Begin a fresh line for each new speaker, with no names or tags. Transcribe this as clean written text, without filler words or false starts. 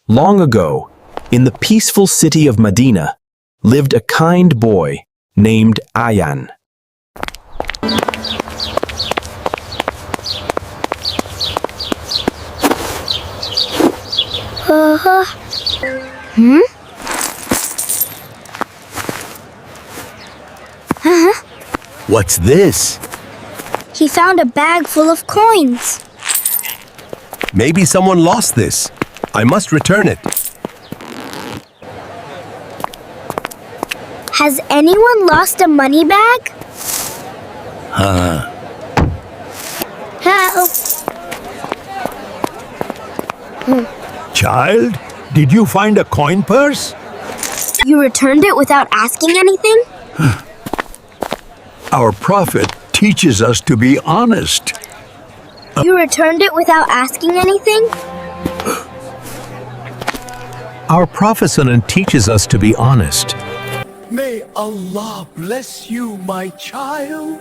Long ago, in the peaceful city of Madinah, lived a kind boy named Ayan.
What's this?
He found a bag full of coins.
Maybe someone lost this. I must return it.
Has anyone lost a money bag? Help!
Child, did you find a coin purse?
You returned it without asking anything?
Our Prophet teaches us to be honest.
You returned it without asking anything?
Our Prophet teaches us to be honest.
May Allah bless you, my child.